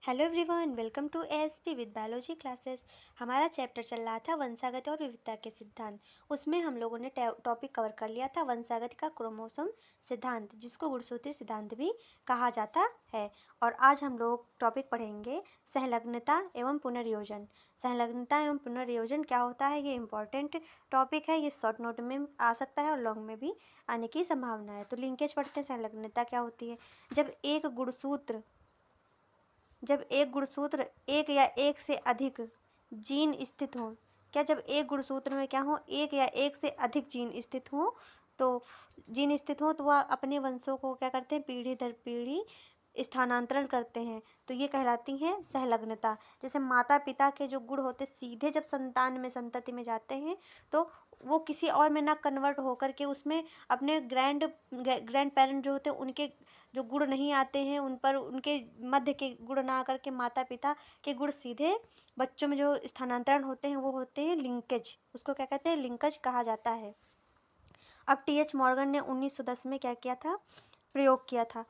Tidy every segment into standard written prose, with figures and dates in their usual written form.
Hello everyone, welcome to ASP with biology classes. हमारा chapter चल रहा था वंशागत और विविधता के सिद्धांत। उसमें हम लोगों ने टॉपिक कवर कर लिया था वंशागत का क्रोमोसोम सिद्धांत, जिसको गुणसूत्री सिद्धांत भी कहा जाता है। और आज हम लोग टॉपिक पढ़ेंगे सहलग्नता एवं पुनर्योजन। सहलग्नता एवं पुनर्योजन क्या होता है, ये इंपॉर्टेंट टॉपिक है। ये शॉर्ट नोट में आ सकता है और लॉन्ग में भी आने की संभावना है। तो लिंकेज पढ़ते हैं। सहलग्नता क्या होती है? जब एक गुणसूत्र एक या एक से अधिक जीन स्थित हों। जब एक गुणसूत्र में क्या हो, एक या एक से अधिक जीन स्थित हों, तो वह अपने वंशों को क्या करते हैं, पीढ़ी दर पीढ़ी स्थानांतरण करते हैं। तो ये कहलाती है सहलग्नता। जैसे माता पिता के जो गुण होते सीधे जब संतति में जाते हैं, तो वो किसी और में ना कन्वर्ट होकर के उसमें अपने ग्रैंड पेरेंट जो होते हैं उनके जो गुण नहीं आते हैं, उन पर उनके मध्य के गुण ना आकर के माता पिता के गुण सीधे बच्चों में जो स्थानांतरण होते हैं वो होते हैं लिंकेज। उसको क्या कहते हैं? लिंकेज कहा जाता है। अब टी.एच. मॉर्गन ने 1910 में क्या किया था? प्रयोग किया था।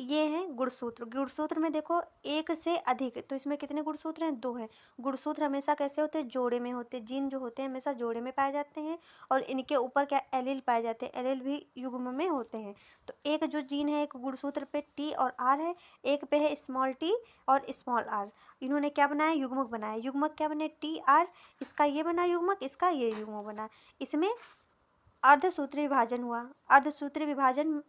ये हैं गुणसूत्र। गुणसूत्र में देखो एक से अधिक, तो इसमें कितने गुणसूत्र हैं? 2 हैं। गुणसूत्र हमेशा कैसे होते हैं? जोड़े में होते हैं। जीन जो होते हैं हमेशा जोड़े में पाए जाते हैं और इनके ऊपर क्या एलील पाए जाते हैं। एलील भी युग्म में होते हैं। तो एक जो जीन है, एक गुणसूत्र पे टी और आर है, एक पे है स्मॉल टी और स्मॉल आर। इन्होंने क्या बनाया? युग्मक बनाया। युग्मक क्या बने? टी आर, इसका ये बना युग्मक, इसका ये युग्मक बना। इसमें अर्धसूत्री विभाजन हुआ। अर्धसूत्री विभाजन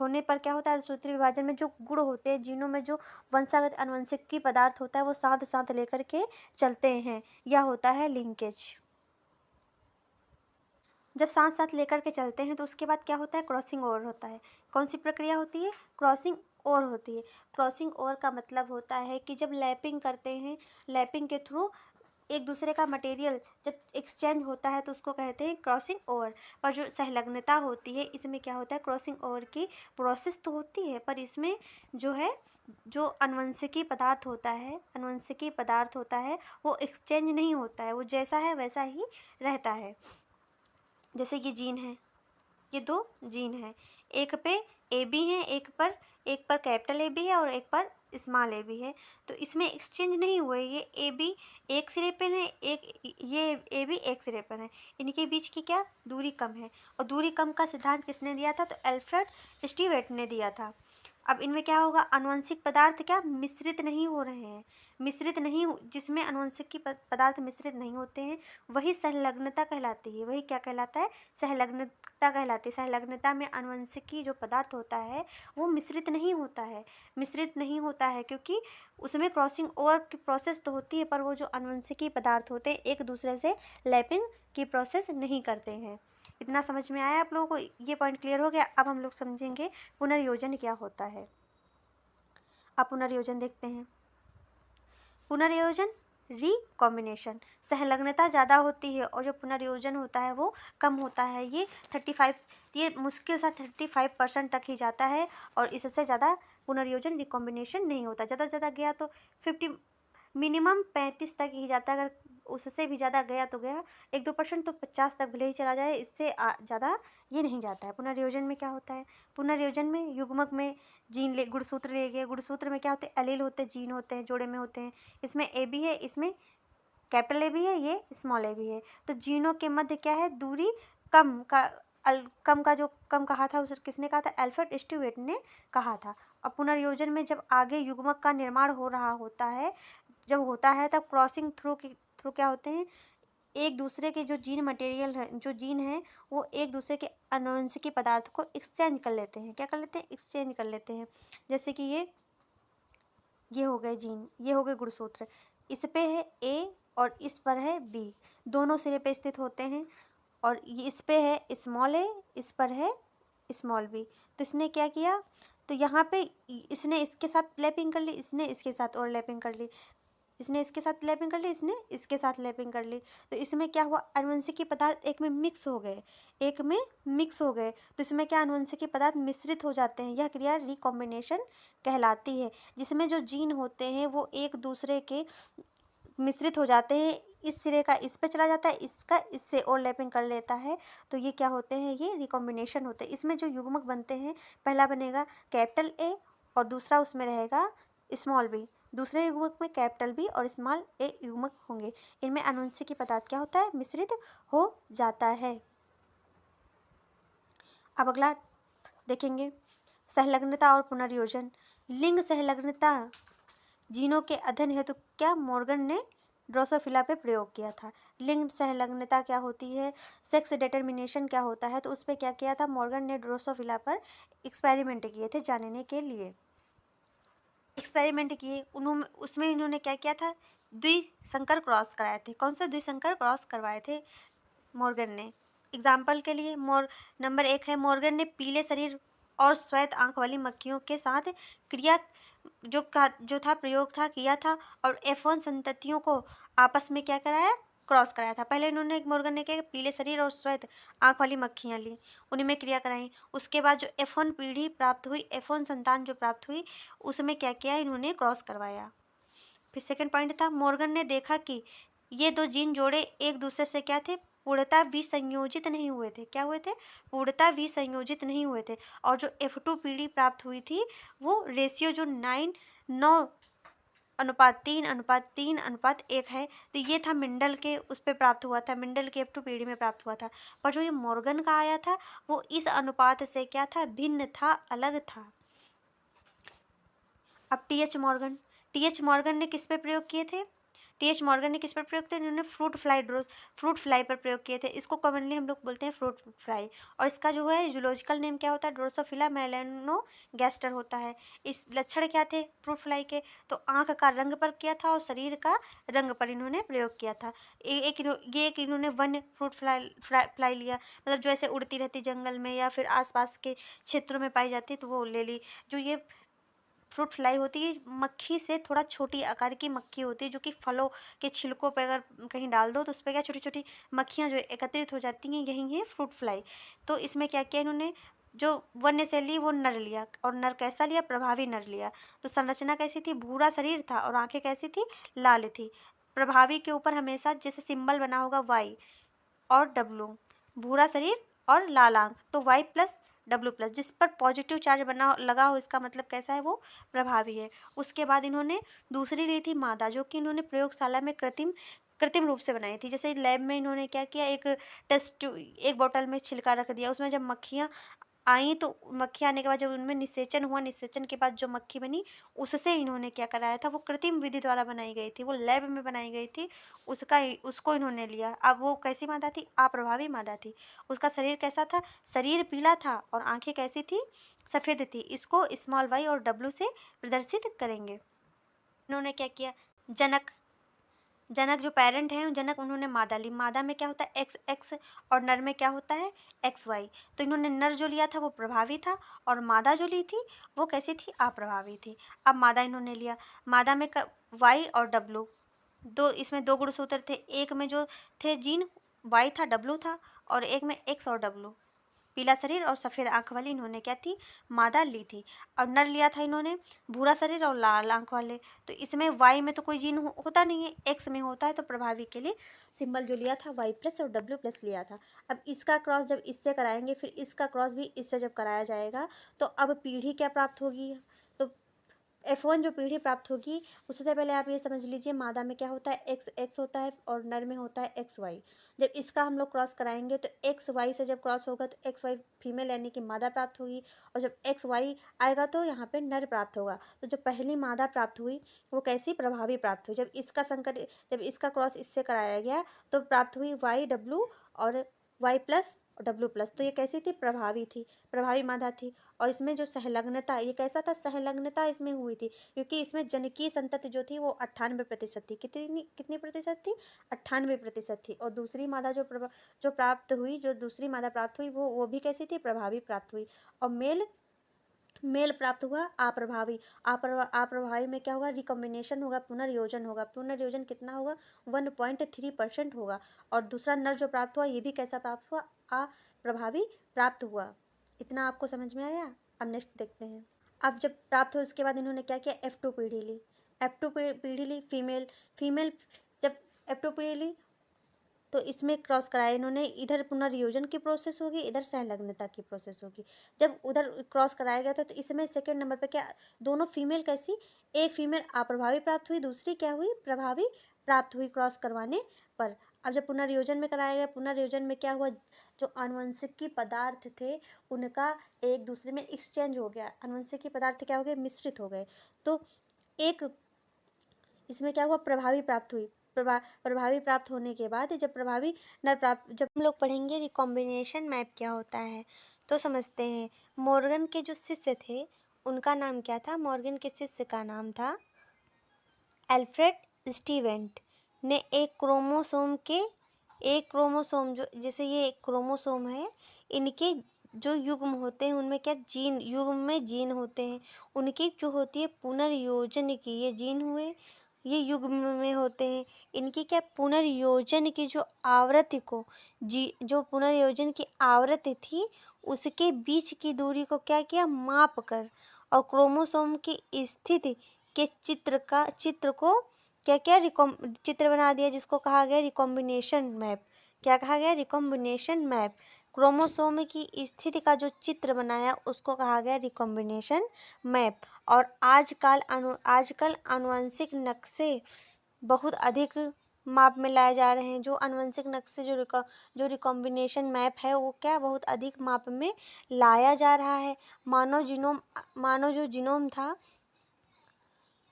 होने पर क्या होता है? अर्धसूत्री विभाजन में जो गुण होते हैं, जीनों में जो वंशागत अनुवंशिकी पदार्थ होता है, वो साथ साथ लेकर के चलते हैं। यह होता है लिंकेज। जब साथ साथ लेकर के चलते हैं तो उसके बाद क्या होता है? क्रॉसिंग ओवर होता है। कौन सी प्रक्रिया होती है? क्रॉसिंग ओवर होती है। क्रॉसिंग ओवर का मतलब होता है कि जब लैपिंग करते हैं, लैपिंग के थ्रू एक दूसरे का मटेरियल जब एक्सचेंज होता है तो उसको कहते हैं क्रॉसिंग ओवर। पर जो सहलग्नता होती है, इसमें क्या होता है? क्रॉसिंग ओवर की प्रोसेस तो होती है, पर इसमें जो है, जो अनुवंशिकी पदार्थ होता है वो एक्सचेंज नहीं होता है। वो जैसा है वैसा ही रहता है। जैसे ये जीन है, ये 2 जीन है। एक पे ए बी है, एक पर कैपिटल ए बी है और एक पर स्मॉल ए बी है। तो इसमें एक्सचेंज नहीं हुए। ये ए बी एक सिरे पर है, ये ए बी एक सिरे पर है। इनके बीच की क्या दूरी कम है। और दूरी कम का सिद्धांत किसने दिया था? तो अल्फ्रेड स्टीवेट ने दिया था। अब इनमें क्या होगा? आनुवंशिक पदार्थ क्या मिश्रित नहीं हो रहे हैं। जिसमें आनुवंशिक पदार्थ मिश्रित नहीं होते हैं, वही संलग्नता कहलाती है। वही क्या कहलाता है? सहलग्नता कहलाती है। सहलग्नता में आनुवंशिकी जो पदार्थ होता है वो मिश्रित नहीं होता है क्योंकि उसमें क्रॉसिंग ओवर की प्रोसेस तो होती है, पर वो जो आनुवंशिकी पदार्थ होते हैं एक दूसरे से लैपिंग की प्रोसेस नहीं करते हैं। इतना समझ में आया आप लोगों को? ये पॉइंट क्लियर हो गया। अब हम लोग समझेंगे पुनर्योजन क्या होता है। अब पुनर्योजन देखते हैं। पुनर्योजन रिकॉम्बिनेशन। सहलग्नता ज़्यादा होती है और जो पुनर्योजन होता है वो कम होता है। ये मुश्किल से 35% तक ही जाता है और इससे ज़्यादा पुनर्योजन रिकॉम्बिनेशन नहीं होता। ज़्यादा से ज़्यादा गया तो 50, मिनिमम 35 तक ही जाता है। अगर उससे भी ज़्यादा गया तो गया, 1-2% तो 50 तक भले ही चला जाए, इससे ज़्यादा ये नहीं जाता है। पुनर्योजन में क्या होता है? पुनर्योजन में युग्मक में गुणसूत्र ले गए। गुणसूत्र में क्या होते हैं? एलील होते हैं, जीन होते हैं, जोड़े में होते हैं। इसमें ए बी है, इसमें कैपिटल ए बी है, ये स्मॉल ए बी है। तो जीनों के मध्य क्या है? दूरी कम का जो कम कहा था उसे किसने कहा था? अल्फ्रेड स्टीवेट ने कहा था। अब पुनर्योजन में जब आगे युग्मक का निर्माण हो रहा होता है, जब होता है तब क्रॉसिंग थ्रू क्या होते हैं? एक दूसरे के जो जीन है वो एक दूसरे के अनुवंशिकी पदार्थ को एक्सचेंज कर लेते हैं। क्या कर लेते हैं? एक्सचेंज कर लेते हैं। जैसे कि ये हो गए जीन, ये हो गए गुणसूत्र। इस पे है ए और इस पर है बी, दोनों सिरे पे स्थित होते हैं। और इस पे है स्मॉल ए, इस पर है स्मॉल बी। तो इसने क्या किया? तो यहाँ पे इसने इसके साथ लैपिंग कर ली, इसने इसके साथ और लैपिंग कर ली, इसने इसके साथ लैपिंग कर ली, इसने इसके साथ लैपिंग कर ली। तो इसमें क्या हुआ? अनुवंशिकी पदार्थ एक में मिक्स हो गए। तो इसमें क्या अनुवंशिकी पदार्थ मिश्रित हो जाते हैं। यह क्रिया रिकॉम्बिनेशन कहलाती है, जिसमें जो जीन होते हैं वो एक दूसरे के मिश्रित हो जाते हैं। इस सिरे का इस पे चला जाता है, इसका इससे ओवरलैपिंग कर लेता है। तो ये क्या होते हैं? ये रिकॉम्बिनेशन होते हैं। इसमें जो युग्मक बनते हैं, पहला बनेगा कैपिटल ए और दूसरा उसमें रहेगा स्मॉल बी। दूसरे युग्मक में कैपिटल बी और स्मॉल ए युग्मक होंगे। इनमें अनुवंशिकी पदार्थ क्या होता है, मिश्रित हो जाता है। अब अगला देखेंगे सहलग्नता और पुनर्योजन। लिंग सहलग्नता जीनों के अध्ययन हेतु क्या मॉर्गन ने ड्रोसोफिला पे प्रयोग किया था। लिंग सहलग्नता क्या होती है, सेक्स डिटर्मिनेशन क्या होता है, तो उस पर क्या किया था, मॉर्गन ने ड्रोसोफिला पर एक्सपेरिमेंट किए थे जानने के लिए। एक्सपेरिमेंट किए उन्होंने, उसमें इन्होंने क्या किया था, द्विसंकर क्रॉस कराए थे। कौन से द्विसंकर क्रॉस करवाए थे मॉर्गन ने। एग्जाम्पल के लिए नंबर 1 है, मॉर्गन ने पीले शरीर और श्वेत आंख वाली मक्खियों के साथ क्रिया जो था प्रयोग था किया था और F1 संततियों को आपस में क्या कराया, क्रॉस कराया था। पहले इन्होंने मॉर्गन ने क्या, पीले शरीर और श्वेत आंख वाली मक्खियाँ ली, उन्हीं में क्रिया कराई। उसके बाद जो F1 पीढ़ी प्राप्त हुई, F1 संतान जो प्राप्त हुई, उसमें क्या किया, इन्होंने क्रॉस करवाया। फिर सेकंड पॉइंट था, मॉर्गन ने देखा कि ये दो जीन जोड़े एक दूसरे से क्या थे, पूर्णतः विसंयोजित नहीं हुए थे। क्या हुए थे, पूर्णतः विसंयोजित नहीं हुए थे। और जो F2 पीढ़ी प्राप्त हुई थी वो रेशियो जो 9:3:3:1 है, तो ये था मिंडल के उस पर प्राप्त हुआ था, मिंडल के F2 पीढ़ी में प्राप्त हुआ था। पर जो ये मॉर्गन का आया था वो इस अनुपात से क्या था, भिन्न था, अलग था। अब टी एच मॉर्गन ने किस पे प्रयोग किए थे, टी.एच. मॉर्गन ने किस पर प्रयोग किया, इन्होंने फ्रूट फ्लाई पर प्रयोग किए थे। इसको कॉमनली हम लोग बोलते हैं फ्रूट फ्लाई। और इसका जो है जूलॉजिकल नेम क्या होता है, ड्रोसोफिला मेलानोगैस्टर होता है। इस लक्षण क्या थे फ्रूट फ्लाई के, तो आंख का रंग पर किया था और शरीर का रंग पर इन्होंने प्रयोग किया था। एक इन्होंने वन फ्रूट फ्लाई लिया, मतलब जो ऐसे उड़ती रहती जंगल में या फिर आसपास के क्षेत्रों में पाई जाती है तो वो ले ली। जो ये फ्रूट फ्लाई होती है मक्खी से थोड़ा छोटी आकार की मक्खी होती है, जो कि फलों के छिलकों पर अगर कहीं डाल दो तो उस पर क्या छोटी छोटी मक्खियाँ जो एकत्रित हो जाती हैं, यही है फ्रूट फ्लाई। तो इसमें क्या किया इन्होंने, जो वन्य से ली वो नर लिया, और नर कैसा लिया, प्रभावी नर लिया। तो संरचना कैसी थी, भूरा शरीर था और आंखें कैसी थी, लाल थी। प्रभावी के ऊपर हमेशा जैसे सिंबल बना होगा वाई और डब्लू, भूरा शरीर और लाल आंख, तो Y+W+, जिस पर पॉजिटिव चार्ज बना लगा हो इसका मतलब कैसा है, वो प्रभावी है। उसके बाद इन्होंने दूसरी ली थी मादा, जो कि इन्होंने प्रयोगशाला में कृत्रिम रूप से बनाई थी। जैसे लैब में इन्होंने क्या किया, एक बोतल में छिलका रख दिया, उसमें जब मक्खियाँ आई तो मक्खी आने के बाद जब उनमें निषेचन हुआ, निषेचन के बाद जो मक्खी बनी उससे इन्होंने क्या कराया था, वो कृत्रिम विधि द्वारा बनाई गई थी, वो लैब में बनाई गई थी, उसको इन्होंने लिया। अब वो कैसी मादा थी, अप्रभावी मादा थी। उसका शरीर कैसा था, शरीर पीला था और आंखें कैसी थी, सफ़ेद थी। इसको स्मॉल y और W से प्रदर्शित करेंगे। इन्होंने क्या किया, जनक जो पेरेंट हैं जनक, उन्होंने मादा ली। मादा में क्या होता है XX और नर में क्या होता है XY। तो इन्होंने नर जो लिया था वो प्रभावी था और मादा जो ली थी वो कैसी थी, अप्रभावी थी। अब मादा इन्होंने लिया, मादा में Y और W, इसमें दो गुणसूत्र थे, एक में जो थे जीन Y था, W था, और एक में X और W। पीला शरीर और सफ़ेद आंख वाली इन्होंने क्या थी, मादा ली थी। और नर लिया था इन्होंने भूरा शरीर और लाल आंख वाले। तो इसमें Y में तो कोई जीन होता नहीं है, X में होता है, तो प्रभावी के लिए सिंबल जो लिया था Y+ और W+ लिया था। अब इसका क्रॉस जब इससे कराएंगे, फिर इसका क्रॉस भी इससे जब कराया जाएगा, तो अब पीढ़ी क्या प्राप्त होगी, तो F1 जो पीढ़ी प्राप्त होगी, उससे पहले आप ये समझ लीजिए मादा में क्या होता है XX होता है और नर में होता है XY। जब इसका हम लोग क्रॉस कराएंगे तो XY से जब क्रॉस होगा तो XY फीमेल यानी कि मादा प्राप्त होगी, और जब XY आएगा तो यहाँ पे नर प्राप्त होगा। तो जो पहली मादा प्राप्त हुई वो कैसी, प्रभावी प्राप्त हुई। जब इसका क्रॉस इससे कराया गया तो प्राप्त हुई YW और Y+ और W+, तो ये कैसी थी, प्रभावी थी, प्रभावी मादा थी। और इसमें जो सहलग्नता, ये कैसा था, सहलग्नता इसमें हुई थी, क्योंकि इसमें जनकीय संतति जो थी वो 98% थी। कितनी प्रतिशत थी, 98% थी। और दूसरी मादा जो प्राप्त हुई, जो दूसरी मादा प्राप्त हुई वो भी कैसी थी, प्रभावी प्राप्त हुई। और मेल प्राप्त हुआ अप्रभावी। अप्रभावी में क्या होगा, रिकॉम्बिनेशन होगा, पुनर्योजन होगा। पुनर्योजन कितना होगा, 1.3% होगा। और दूसरा नर जो प्राप्त हुआ ये भी कैसा प्राप्त हुआ, अप्रभावी प्राप्त हुआ। इतना आपको समझ में आया। अब नेक्स्ट देखते हैं। अब जब प्राप्त हुआ उसके बाद इन्होंने क्या किया, F2 पीढ़ी ली, F2 पीढ़ी ली फीमेल। जब F2 पीढ़ी ली तो इसमें क्रॉस कराया इन्होंने, इधर पुनर्योजन की प्रोसेस होगी, इधर संलग्नता की प्रोसेस होगी। जब उधर क्रॉस कराया गया था तो इसमें सेकंड नंबर पे क्या, दोनों फीमेल कैसी, एक फीमेल अप्रभावी प्राप्त हुई, दूसरी क्या हुई, प्रभावी प्राप्त हुई क्रॉस करवाने पर। अब जब पुनर्योजन में कराया गया, पुनर्योजन में क्या हुआ, जो आनुवंशिकी पदार्थ थे उनका एक दूसरे में एक्सचेंज हो गया, आनुवंशिकी पदार्थ क्या हो गए, मिश्रित हो गए। तो एक इसमें क्या हुआ, प्रभावी प्राप्त हुई, प्रभावी प्राप्त होने के बाद जब प्रभावी नर प्राप्त, जब हम लोग पढ़ेंगे रिकॉम्बिनेशन मैप क्या होता है तो समझते हैं। मॉर्गन के जो शिष्य थे उनका नाम क्या था, मॉर्गन के शिष्य का नाम था अल्फ्रेड स्टीवेंट ने एक क्रोमोसोम जो, जैसे ये एक क्रोमोसोम है, इनके जो युग्म होते हैं उनमें क्या जीन, युग्म में जीन होते हैं, उनकी जो होती है पुनर्योजन की, ये जीन हुए, ये युग्म में होते हैं, इनकी क्या पुनर्योजन की जो आवृत्ति को जो पुनर्योजन की आवृत्ति थी उसके बीच की दूरी को क्या किया, माप कर, और क्रोमोसोम की स्थिति के चित्र को क्या क्या चित्र बना दिया, जिसको कहा गया रिकॉम्बिनेशन मैप। क्या कहा गया, रिकॉम्बिनेशन मैप। क्रोमोसोम की स्थिति का जो चित्र बनाया उसको कहा गया रिकॉम्बिनेशन मैप। और आजकल आनुवंशिक नक्शे बहुत अधिक माप में लाए जा रहे हैं। जो आनुवंशिक नक्शे जो रिकॉम्बिनेशन मैप है वो क्या बहुत अधिक माप में लाया जा रहा है। मानव जो जीनोम था,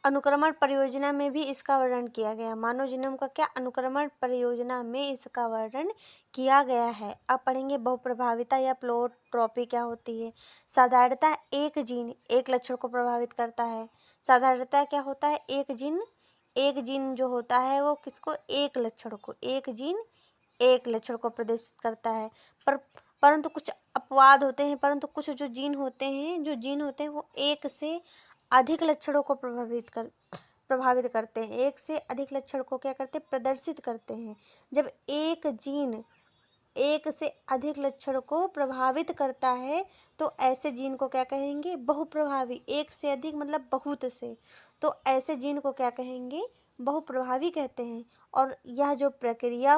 अनुक्रमण परियोजना में भी इसका वर्णन किया गया। मानव जीनोम का क्या, अनुक्रमण परियोजना में इसका वर्णन किया गया है। अब पढ़ेंगे बहुप्रभाविता या प्लोट्रॉपी क्या होती है। साधारणतः एक जीन एक लक्षण को प्रभावित करता है। साधारणतः क्या होता है, एक जीन जो होता है वो किसको, एक जीन एक लक्षण को प्रदर्शित करता है। परंतु कुछ अपवाद होते हैं, परंतु कुछ जो जीन होते हैं वो एक से अधिक लक्षणों को प्रभावित करते हैं। एक से अधिक लक्षण को क्या करते हैं, प्रदर्शित करते हैं। जब एक जीन एक से अधिक लक्षण को प्रभावित करता है तो ऐसे जीन को क्या कहेंगे, बहुप्रभावी। एक से अधिक मतलब बहुत से, तो ऐसे जीन को क्या कहेंगे, बहुप्रभावी कहते हैं। और यह जो प्रक्रिया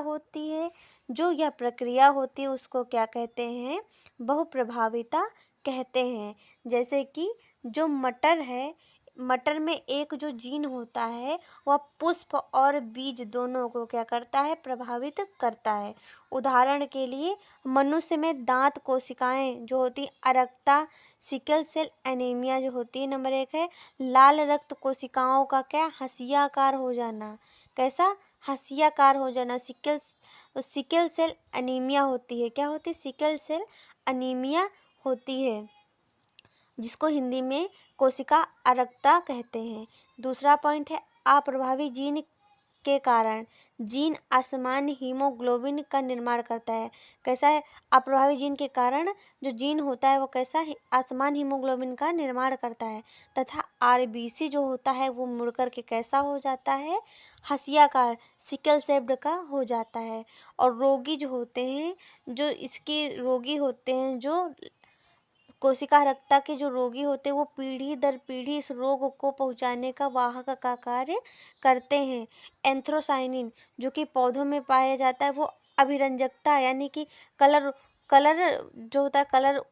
होती है उसको क्या कहते हैं, बहुप्रभाविता कहते हैं। जैसे कि जो मटर है, मटर में एक जो जीन होता है वह पुष्प और बीज दोनों को क्या करता है, प्रभावित करता है। उदाहरण के लिए मनुष्य में दांत कोशिकाएं जो होती अरक्ता, सिकल सेल एनीमिया जो होती है, नंबर 1 है लाल रक्त कोशिकाओं का क्या, हंसियाकार हो जाना। कैसा, हंसियाकार हो जाना। सिकल सेल एनीमिया होती है, क्या होती है, सिकल सेल एनीमिया होती है, जिसको हिंदी में कोशिका अरक्ता कहते हैं। दूसरा पॉइंट है अप्रभावी जीन के कारण जीन असामान्य हीमोग्लोबिन का निर्माण करता है। कैसा है, अप्रभावी जीन के कारण जो जीन होता है वो कैसा है, असामान्य हीमोग्लोबिन का निर्माण करता है। तथा आरबीसी जो होता है वो मुड़कर के कैसा हो जाता है, हंसियाकार, सिकल सेल्ड का हो जाता है। और रोगी जो होते हैं, जो इसके रोगी होते हैं, जो कोशिका हरकता के जो रोगी होते हैं वो पीढ़ी दर पीढ़ी इस रोग को पहुंचाने का वाहक का कार्य करते हैं। एंथ्रोसाइनिन जो कि पौधों में पाया जाता है वो अभिरंजकता यानी कि कलर कलर जो होता है, कलर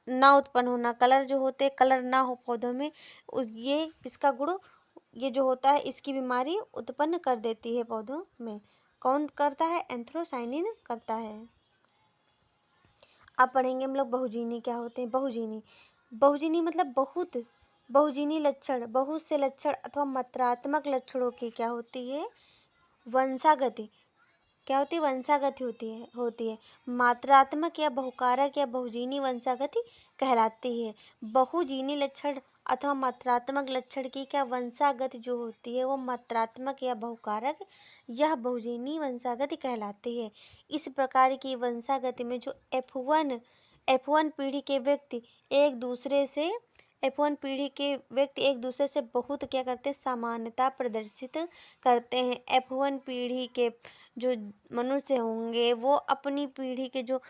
ना उत्पन्न होना, कलर जो होते हैं कलर ना हो पौधों में, ये इसका गुण, ये जो होता है इसकी बीमारी उत्पन्न कर देती है पौधों में। कौन करता है, एंथ्रोसाइनिन करता है। अब पढ़ेंगे हम लोग बहुजीनी क्या होते हैं। बहुजीनी मतलब बहुजीनी लक्षण, बहुत से लक्षण अथवा मात्रात्मक लक्षणों की क्या होती है, वंशागति। क्या होती है, वंशागति होती है। मात्रात्मक या बहुकारक या बहुजीनी वंशागति कहलाती है। बहुजीनी लक्षण अथवा मात्रात्मक लक्षण की क्या वंशागति जो होती है वो मात्रात्मक या बहुकारक यह बहुजीनी वंशागति कहलाती है। इस प्रकार की वंशागति में जो F1 पीढ़ी के व्यक्ति एक दूसरे से बहुत क्या करते हैं, समानता प्रदर्शित करते हैं। F1 पीढ़ी के जो मनुष्य होंगे वो अपनी पीढ़ी के जो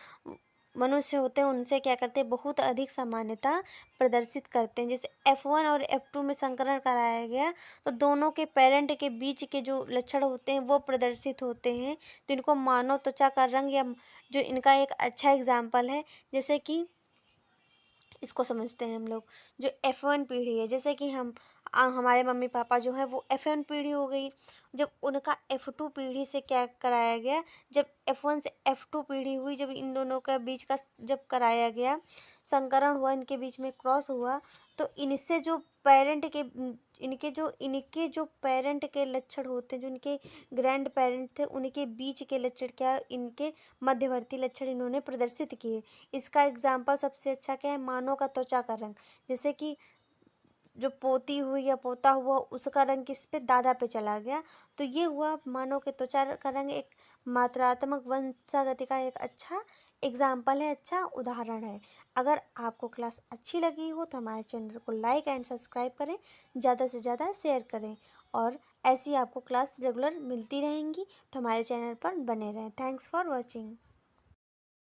मनुष्य होते हैं उनसे क्या करते हैं, बहुत अधिक समानता प्रदर्शित करते हैं। जैसे F1 और F2 में संकरण कराया गया तो दोनों के पेरेंट के बीच के जो लक्षण होते हैं वो प्रदर्शित होते हैं। तो इनको मानव त्वचा का रंग या जो इनका एक अच्छा एग्जाम्पल है, जैसे कि इसको समझते हैं हम लोग। जो F1 पीढ़ी है, जैसे कि हमारे मम्मी पापा जो है वो F1 पीढ़ी हो गई। जब उनका F2 पीढ़ी से क्या कराया गया, जब F1 से F2 पीढ़ी हुई, जब इन दोनों का बीच का जब कराया गया, संकरण हुआ, इनके बीच में क्रॉस हुआ, तो इनसे जो पेरेंट के इनके जो पेरेंट के लक्षण होते हैं, जो इनके ग्रैंड पेरेंट थे, उनके बीच के लक्षण क्या, इनके मध्यवर्ती लक्षण इन्होंने प्रदर्शित किए। इसका एग्जाम्पल सबसे अच्छा क्या है, मानव का त्वचा का रंग। जैसे कि जो पोती हुई या पोता हुआ उसका रंग किस पे, दादा पे चला गया। तो ये हुआ मानव के त्वचा का रंग एक मात्रात्मक वंशागति का एक अच्छा एग्जाम्पल है, अच्छा उदाहरण है। अगर आपको क्लास अच्छी लगी हो तो हमारे चैनल को लाइक एंड सब्सक्राइब करें, ज़्यादा से ज़्यादा शेयर करें, और ऐसी आपको क्लास रेगुलर मिलती रहेंगी, तो हमारे चैनल पर बने रहें। Thanks for watching.